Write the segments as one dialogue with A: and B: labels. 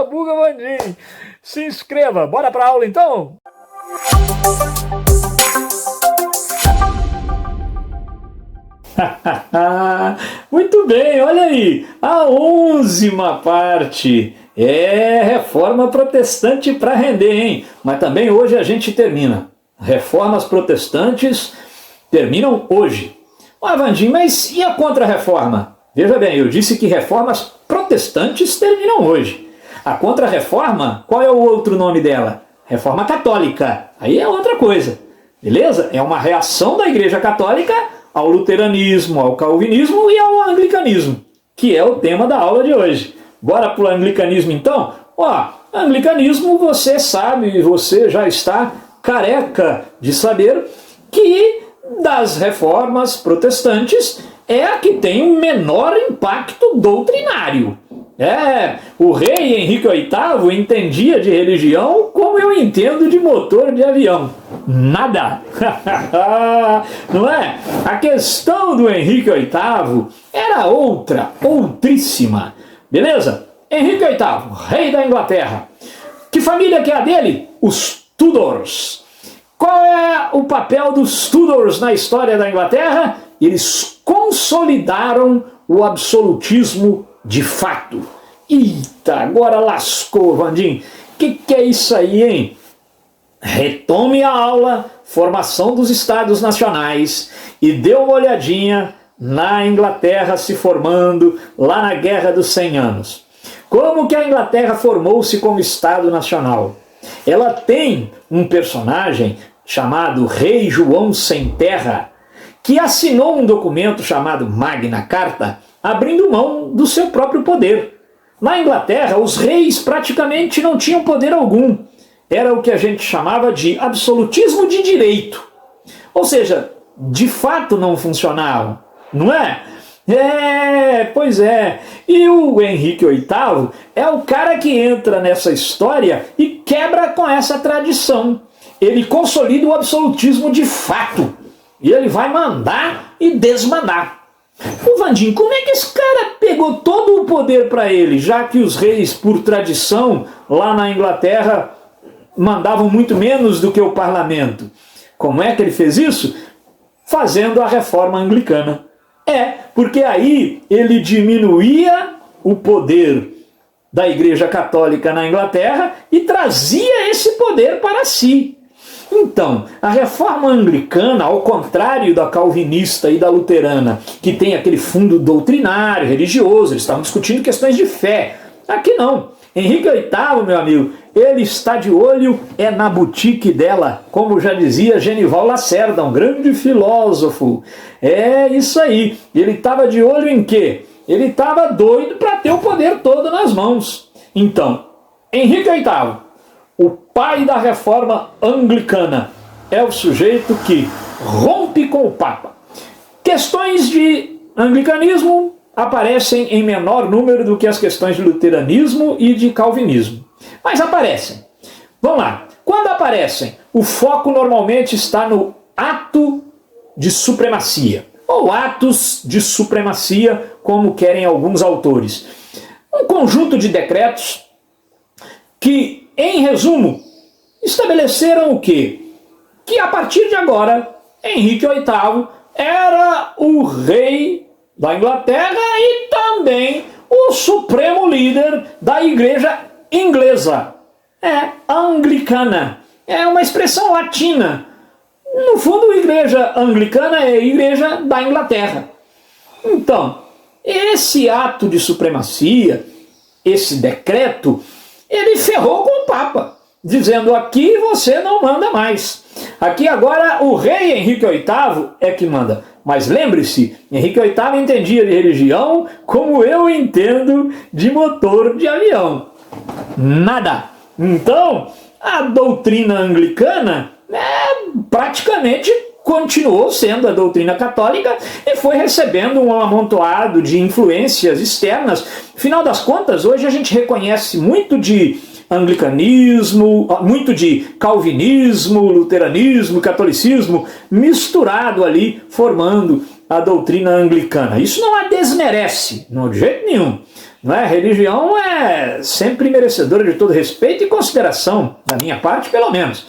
A: Buga Vandim. Se inscreva. Bora pra aula então? Muito bem, olha aí, a 11ª parte é reforma protestante para render, hein? Mas também hoje a gente termina. Reformas protestantes terminam hoje. Ah, Vandim, mas e a contra-reforma? Veja bem, eu disse que reformas protestantes terminam hoje. A contra-reforma, qual é o outro nome dela? Reforma católica. Aí é outra coisa, beleza? É uma reação da Igreja Católica ao luteranismo, ao calvinismo e ao anglicanismo, que é o tema da aula de hoje. Bora para o anglicanismo então? Ó, anglicanismo, você sabe, você já está careca de saber que das reformas protestantes é a que tem o menor impacto doutrinário. O rei Henrique VIII entendia de religião como eu entendo de motor de avião. Nada! Não é? A questão do Henrique VIII era outríssima. Beleza? Henrique VIII, rei da Inglaterra. Que família que é a dele? Os Tudors. Qual é o papel dos Tudors na história da Inglaterra? Eles consolidaram o absolutismo de fato. Eita, agora lascou, Vandim. Que é isso aí, hein? Retome a aula, formação dos Estados Nacionais, e dê uma olhadinha na Inglaterra se formando lá na Guerra dos 100 Anos. Como que a Inglaterra formou-se como Estado Nacional? Ela tem um personagem chamado Rei João Sem Terra, que assinou um documento chamado Magna Carta, abrindo mão do seu próprio poder. Na Inglaterra, os reis praticamente não tinham poder algum. Era o que a gente chamava de absolutismo de direito. Ou seja, de fato não funcionavam, não é? Pois é. E o Henrique VIII é o cara que entra nessa história e quebra com essa tradição. Ele consolida o absolutismo de fato. E ele vai mandar e desmandar. O Vandim, como é que esse cara pegou todo o poder para ele, já que os reis, por tradição, lá na Inglaterra, mandavam muito menos do que o parlamento? Como é que ele fez isso? Fazendo a reforma anglicana. Porque aí ele diminuía o poder da Igreja Católica na Inglaterra e trazia esse poder para si. Então, a reforma anglicana, ao contrário da calvinista e da luterana, que tem aquele fundo doutrinário, religioso, eles estavam discutindo questões de fé. Aqui não. Henrique VIII, meu amigo, ele está de olho na boutique dela, como já dizia Genival Lacerda, um grande filósofo. É isso aí. Ele estava de olho em quê? Ele estava doido para ter o poder todo nas mãos. Então, Henrique VIII, o pai da reforma anglicana, é o sujeito que rompe com o Papa. Questões de anglicanismo aparecem em menor número do que as questões de luteranismo e de calvinismo. Mas aparecem. Vamos lá. Quando aparecem, o foco normalmente está no ato de supremacia, ou atos de supremacia, como querem alguns autores. Um conjunto de decretos que, em resumo, estabeleceram o quê? Que a partir de agora, Henrique VIII era o rei da Inglaterra e também o supremo líder da igreja inglesa. Anglicana. É uma expressão latina. No fundo, igreja anglicana é a igreja da Inglaterra. Então, esse ato de supremacia, esse decreto, ele ferrou com o Papa, dizendo: aqui você não manda mais. Aqui agora o rei Henrique VIII é que manda. Mas lembre-se, Henrique VIII entendia de religião como eu entendo de motor de avião. Nada. Então, a doutrina anglicana praticamente continuou sendo a doutrina católica e foi recebendo um amontoado de influências externas. Afinal das contas, hoje a gente reconhece muito de anglicanismo, muito de calvinismo, luteranismo, catolicismo, misturado ali, formando a doutrina anglicana. Isso não a desmerece, não, de jeito nenhum. não é? Religião é sempre merecedora de todo respeito e consideração, da minha parte pelo menos.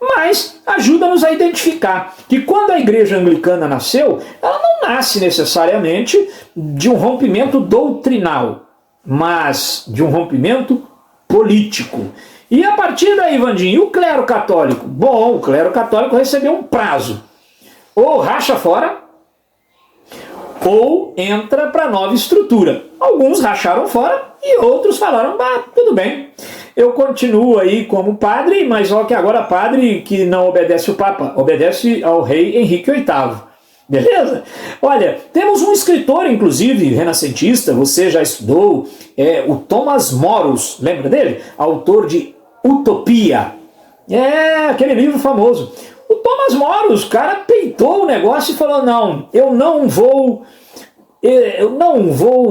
A: Mas ajuda-nos a identificar que quando a igreja anglicana nasceu, ela não nasce necessariamente de um rompimento doutrinal, mas de um rompimento político. E a partir daí, Vandinho, o clero católico? Bom, o clero católico recebeu um prazo. Ou racha fora, ou entra para nova estrutura. Alguns racharam fora e outros falaram, tudo bem, eu continuo aí como padre, mas só que agora padre que não obedece o Papa, obedece ao rei Henrique VIII. Beleza? Olha, temos um escritor, inclusive, renascentista, você já estudou, o Thomas Moros, lembra dele? Autor de Utopia. Aquele livro famoso. O Thomas Moros, o cara peitou o negócio e falou, não, eu não vou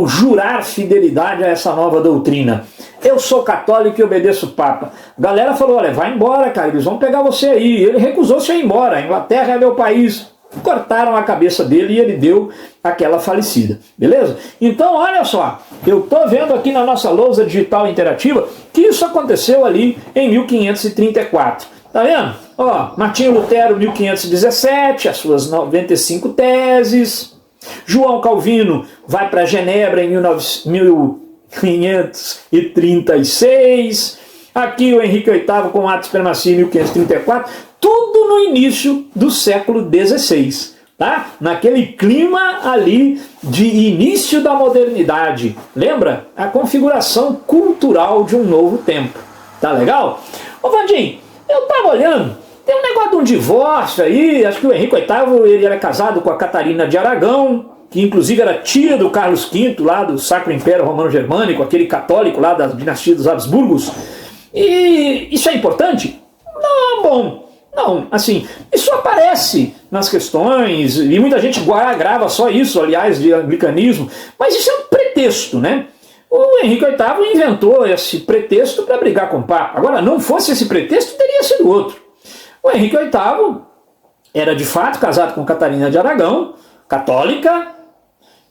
A: jurar fidelidade a essa nova doutrina. Eu sou católico e obedeço o Papa. A galera falou, olha, vai embora, cara, eles vão pegar você aí. Ele recusou-se a ir embora, a Inglaterra é meu país. Cortaram a cabeça dele e ele deu aquela falecida, beleza? Então, olha só, eu tô vendo aqui na nossa lousa digital interativa que isso aconteceu ali em 1534. Tá vendo? Ó, Martinho Lutero, 1517, as suas 95 teses. João Calvino vai para Genebra em 1536. Aqui o Henrique VIII com ato de supremacia em 1534. Tudo no início do século XVI. Tá? Naquele clima ali de início da modernidade. Lembra? A configuração cultural de um novo tempo. Tá legal? Ô Vandinho, eu tava olhando, tem um negócio de um divórcio aí, acho que o Henrique VIII ele era casado com a Catarina de Aragão, que inclusive era tia do Carlos V, lá do Sacro Império Romano Germânico, aquele católico lá da dinastia dos Habsburgos. E isso é importante? Não, bom, não, assim, isso aparece nas questões, e muita gente grava só isso, aliás, de anglicanismo, mas isso é um pretexto, né? O Henrique VIII inventou esse pretexto para brigar com o Papa. Agora, não fosse esse pretexto, teria sido outro. O Henrique VIII era de fato casado com Catarina de Aragão, católica,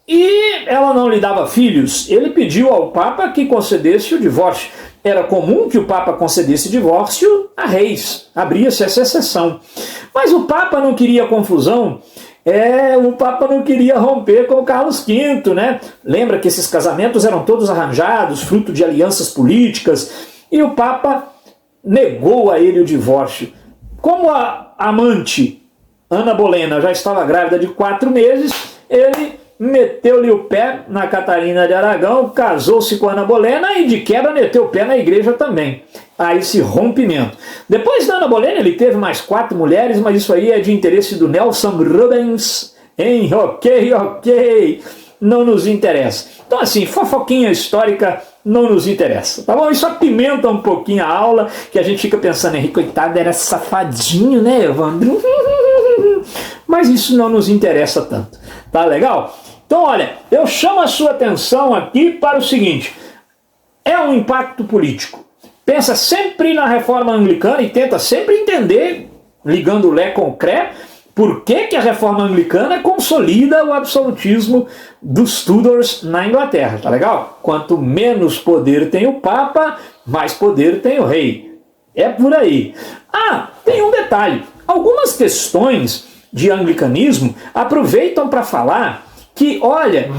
A: e ela não lhe dava filhos. Ele pediu ao Papa que concedesse o divórcio. Era comum que o Papa concedesse divórcio a reis, abria-se essa exceção. Mas o Papa não queria confusão, o Papa não queria romper com o Carlos V, né? Lembra que esses casamentos eram todos arranjados, fruto de alianças políticas, e o Papa negou a ele o divórcio. Como a amante, Ana Bolena, já estava grávida de 4 meses, ele meteu-lhe o pé na Catarina de Aragão, casou-se com Ana Bolena e de quebra meteu o pé na igreja também. Aí esse rompimento. Depois da Ana Bolena ele teve mais 4 mulheres, mas isso aí é de interesse do Nelson Rubens. Ok, não nos interessa. Então assim, fofoquinha histórica não nos interessa, tá bom? Isso apimenta um pouquinho a aula, que a gente fica pensando, Henrique, coitado, era safadinho, né, Evandro? Mas isso não nos interessa tanto, tá legal? Então, olha, eu chamo a sua atenção aqui para o seguinte, é um impacto político. Pensa sempre na reforma anglicana e tenta sempre entender, ligando o Lé com o Cré, por que a reforma anglicana consolida o absolutismo dos Tudors na Inglaterra, tá legal? Quanto menos poder tem o Papa, mais poder tem o rei. É por aí. Tem um detalhe. Algumas questões de anglicanismo aproveitam para falar que, olha,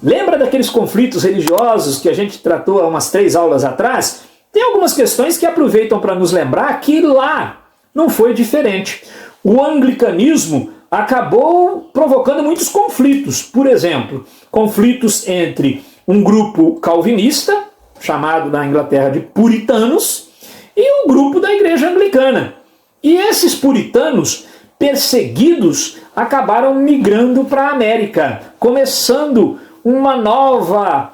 A: lembra daqueles conflitos religiosos que a gente tratou há umas 3 aulas atrás? Tem algumas questões que aproveitam para nos lembrar que lá não foi diferente. O anglicanismo acabou provocando muitos conflitos. Por exemplo, conflitos entre um grupo calvinista, chamado na Inglaterra de puritanos, e um grupo da igreja anglicana. E esses puritanos, perseguidos, acabaram migrando para a América, começando uma nova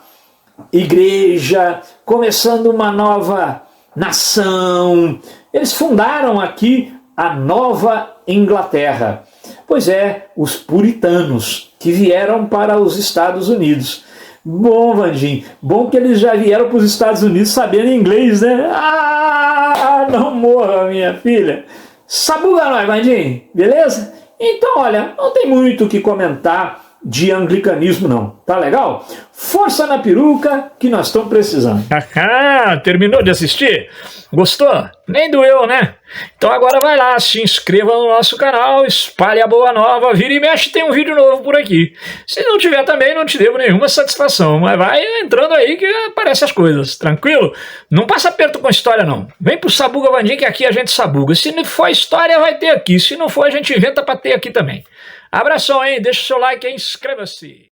A: igreja, começando uma nova nação. Eles fundaram aqui a Nova Inglaterra. Pois é, os puritanos que vieram para os Estados Unidos. Bom, Vandinho, bom que eles já vieram para os Estados Unidos sabendo inglês, né? Não morra, minha filha. Sabuga nós, Vandinho, beleza? Então, olha, não tem muito o que comentar de anglicanismo não, tá legal? Força na peruca que nós estamos precisando.
B: Terminou de assistir? Gostou? Nem doeu, né? Então agora vai lá, se inscreva no nosso canal, espalhe a boa nova, vira e mexe, tem um vídeo novo por aqui. Se não tiver também, não te devo nenhuma satisfação, mas vai entrando aí que aparecem as coisas, tranquilo? Não passa aperto com história não. Vem pro Sabuga Vandim que aqui a gente sabuga. Se não for história, vai ter aqui. Se não for, a gente inventa pra ter aqui também. Abração, hein? Deixa o seu like aí, inscreva-se.